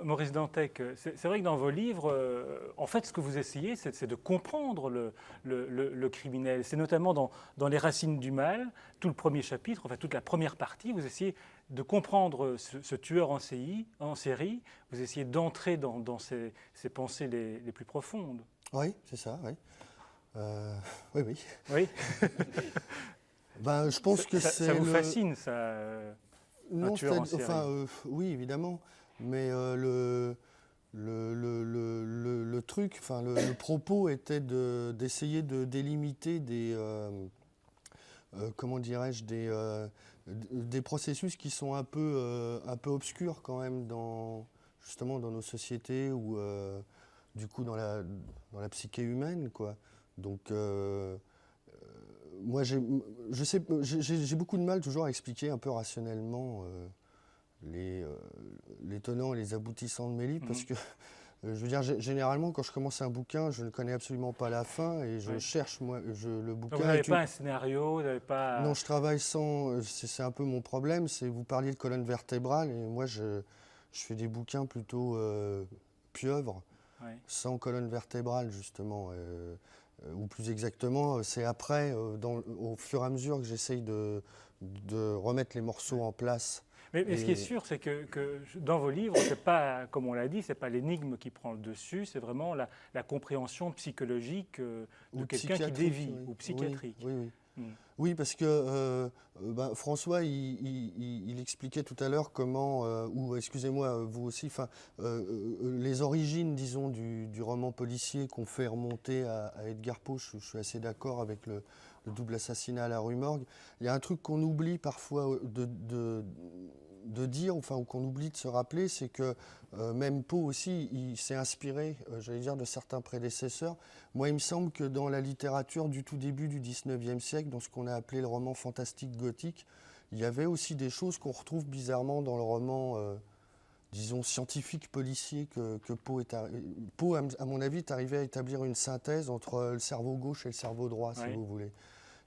Maurice Dantec, c'est vrai que dans vos livres, en fait, ce que vous essayez, c'est de comprendre le criminel. C'est notamment dans Les Racines du Mal, tout le premier chapitre, enfin toute la première partie, vous essayez de comprendre ce tueur en série, vous essayez d'entrer dans ses pensées les plus profondes. Oui, c'est ça, oui. Oui, oui. Oui, Ben, je pense que ça c'est vous le... fascine, ça, un Non, tueur en série. enfin, oui, évidemment, mais le truc, enfin, le propos était d'essayer de délimiter comment dirais-je, des processus qui sont un peu obscurs quand même justement dans nos sociétés ou du coup dans la psyché humaine, quoi. Donc, moi, j'ai beaucoup de mal toujours à expliquer un peu rationnellement les, euh, les tenants et les aboutissants de mes livres parce Mhm. que, je veux dire, généralement, quand je commence un bouquin, je ne connais absolument pas la fin et je Oui. cherche, moi, le Donc vous bouquin n'avez est une... pas un scénario, vous n'avez Non, pas... je travaille sans... c'est un peu mon problème, c'est vous parliez de colonne vertébrale et moi, je fais des bouquins plutôt pieuvres, Oui. sans colonne vertébrale, justement. Ou plus exactement, c'est après, au fur et à mesure que j'essaye de remettre les morceaux en place. Mais ce qui est Et sûr, c'est que dans vos livres, c'est pas, comme on l'a dit, c'est pas l'énigme qui prend le dessus, c'est vraiment la compréhension psychologique de ou quelqu'un qui psychiatrique, dévie, oui. ou Oui, psychiatrique. oui, oui. Hmm. Oui, parce que ben, François, il expliquait tout à l'heure comment, ou excusez-moi, vous aussi, enfin, les origines, disons, du roman policier qu'on fait remonter à Edgar Poe, je suis assez d'accord avec le double assassinat à la rue Morgue. Il y a un truc qu'on oublie parfois de dire, enfin, ou qu'on oublie de se rappeler, c'est que même Poe aussi, il s'est inspiré, j'allais dire, de certains prédécesseurs. Moi, il me semble que dans la littérature du tout début du 19e siècle, dans ce qu'on a appelé le roman fantastique gothique, il y avait aussi des choses qu'on retrouve bizarrement dans le roman, disons, scientifique policier que Poe Poe, à mon avis, est arrivé à établir une synthèse entre le cerveau gauche et le cerveau droit, si Oui. vous voulez.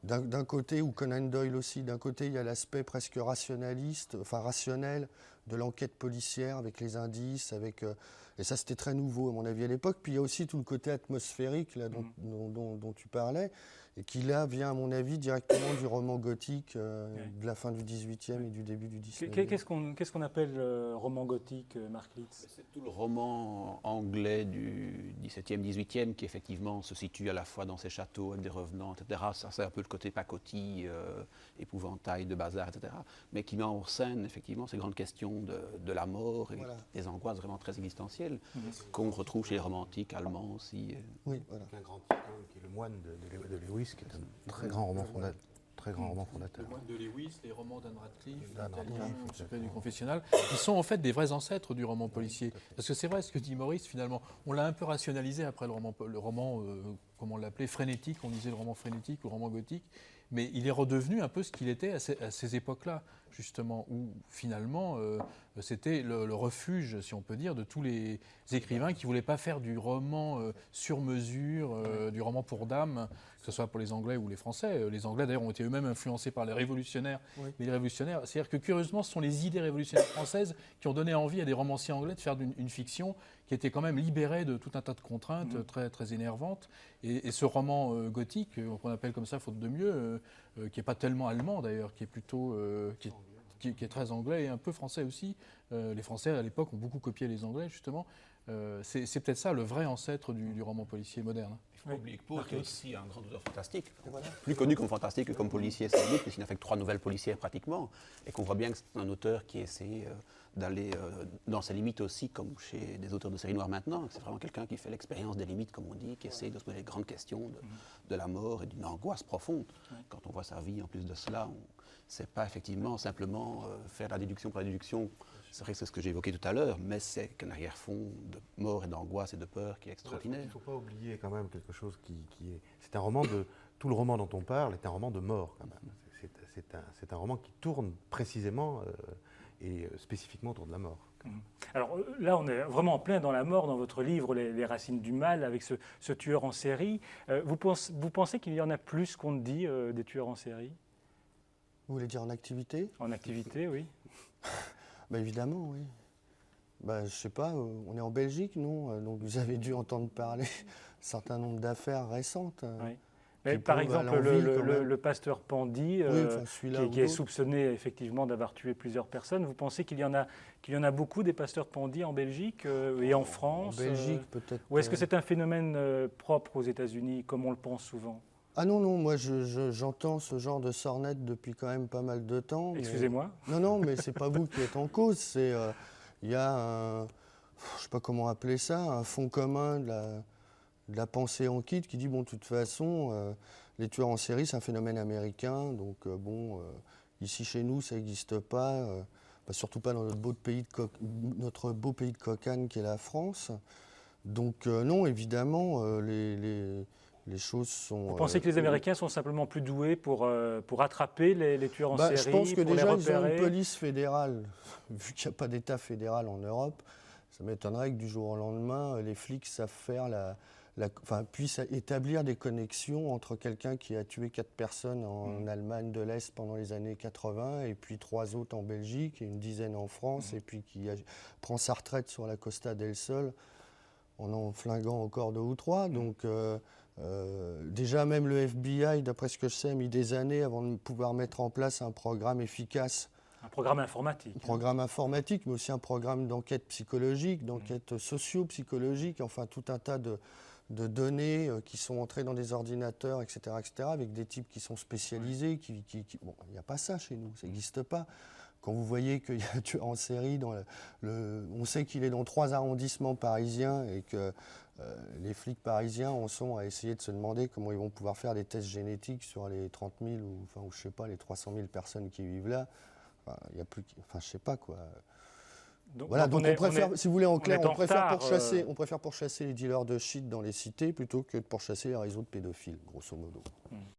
D'un côté, ou Conan Doyle aussi, d'un côté, il y a l'aspect presque rationaliste, enfin rationnel, de l'enquête policière avec les indices, et ça c'était très nouveau à mon avis à l'époque. Puis il y a aussi tout le côté atmosphérique là, Hmm. dont tu parlais, et qui là vient à mon avis directement du roman gothique Oui. de la fin du 18e et du début du 19e. Qu'est-ce qu'on appelle roman gothique, Mark Litz? C'est tout le roman anglais du 17e, 18e qui effectivement se situe à la fois dans ces châteaux avec des revenants, etc. Ça, c'est un peu le côté pacotille, épouvantail de bazar, etc. Mais qui met en scène effectivement ces grandes questions de la mort et Voilà. des angoisses vraiment très existentielles Mhm. qu'on retrouve chez les romantiques allemands aussi. Oui, voilà. Un grand icône qui est le moine de Lewis, qui est un très grand roman fondateur. Très grand roman fondateur. Le moine de Lewis, les romans d'Anne Radcliffe, d'Anne l'Italien, Radcliffe, Le secret exactement. du confessionnal, qui sont en fait des vrais ancêtres du roman policier. Parce que c'est vrai ce que dit Maurice, finalement, on l'a un peu rationalisé après le roman comment on l'appelait, frénétique, on disait le roman frénétique ou le roman gothique, mais il est redevenu un peu ce qu'il était à ces époques-là, justement, où finalement c'était le refuge, si on peut dire, de tous les écrivains qui ne voulaient pas faire du roman sur mesure, du roman pour dames, que ce soit pour les Anglais ou les Français. Les Anglais, d'ailleurs, ont été eux-mêmes influencés par les révolutionnaires. Oui. Mais les révolutionnaires, c'est-à-dire que curieusement, ce sont les idées révolutionnaires françaises qui ont donné envie à des romanciers anglais de faire une fiction qui était quand même libérée de tout un tas de contraintes très, très énervantes. Et ce roman gothique, qu'on appelle comme ça, faute de mieux, qui n'est pas tellement allemand d'ailleurs, qui est plutôt... qui est très anglais et un peu français aussi. Les Français, à l'époque, ont beaucoup copié les Anglais, justement. C'est peut-être ça, le vrai ancêtre du roman policier moderne. Il faut pas oublier que Poe était aussi un grand auteur fantastique, plus connu comme fantastique que comme policier, sans doute, puisqu'il n'a fait que 3 nouvelles policières pratiquement, et qu'on voit bien que c'est un auteur qui essaie d'aller dans ses limites aussi, comme chez des auteurs de séries noires maintenant. C'est vraiment quelqu'un qui fait l'expérience des limites, comme on dit, qui essaie de se poser les grandes questions de la mort et d'une angoisse profonde. Quand on voit sa vie, en plus de cela, c'est pas effectivement simplement faire la déduction pour la déduction. C'est vrai que c'est ce que j'ai évoqué tout à l'heure, mais c'est qu'un arrière-fond de mort et d'angoisse et de peur qui est extraordinaire. Il ne faut pas oublier quand même quelque chose qui est... C'est un roman de... Tout le roman dont on parle est un roman de mort quand même. C'est un roman qui tourne précisément et spécifiquement autour de la mort. Alors là, on est vraiment en plein dans la mort, dans votre livre Les Racines du Mal, avec ce tueur en série. Vous pensez qu'il y en a plus qu'on ne dit des tueurs en série? Vous voulez dire en activité? En activité, oui. Ben évidemment, oui. Bah, je sais pas, on est en Belgique, non? Donc vous avez dû entendre parler d'un certain nombre d'affaires récentes. Oui. Mais Qui par prouvent à exemple, l'envi, quand même. le pasteur Pandy, Oui, enfin, celui-là ou qui est d'autres. soupçonné effectivement d'avoir tué plusieurs personnes, vous pensez qu'il y en a beaucoup des pasteurs Pandy en Belgique et en France En Belgique, peut-être. ou est-ce que c'est un phénomène propre aux États-Unis, comme on le pense souvent? Ah non, non, moi j'entends ce genre de sornette depuis quand même pas mal de temps. Excusez-moi. Non, non, mais c'est pas vous qui êtes en cause. Il y a un, je sais pas comment appeler ça, un fond commun de la pensée en kit qui dit, bon, de toute façon, les tueurs en série, c'est un phénomène américain. Donc, ici chez nous, ça n'existe pas. Surtout pas dans notre beau pays de cocagne qui est la France. Donc, non, évidemment, les choses sont... Vous pensez que les Américains sont simplement plus doués pour attraper les tueurs en série, je pense que pour déjà, les ils ont repérer? une police fédérale. Vu qu'il n'y a pas d'État fédéral en Europe, ça m'étonnerait que du jour au lendemain, les flics savent faire puissent établir des connexions entre quelqu'un qui a tué 4 personnes en Allemagne de l'Est pendant les années 80, et puis 3 autres en Belgique, et une dizaine en France, et puis qui prend sa retraite sur la Costa del Sol en flinguant encore 2 ou 3. Donc, déjà, même le FBI, d'après ce que je sais, a mis des années avant de pouvoir mettre en place un programme efficace. Un programme informatique. Un programme informatique, mais aussi un programme d'enquête psychologique, d'enquête socio-psychologique, enfin tout un tas de données qui sont entrées dans des ordinateurs, etc., avec des types qui sont spécialisés. Bon, il n'y a pas ça chez nous, ça n'existe pas. Quand vous voyez qu'il y a un tueur en série, on sait qu'il est dans 3 arrondissements parisiens et que les flics parisiens en sont à essayer de se demander comment ils vont pouvoir faire des tests génétiques sur les 30 000 ou je sais pas, les 300 000 personnes qui vivent là. Il y a plus, je sais pas quoi. Donc, voilà, donc on préfère, si vous voulez en clair, on préfère retard, pourchasser les dealers de shit dans les cités plutôt que de pourchasser les réseaux de pédophiles, grosso modo.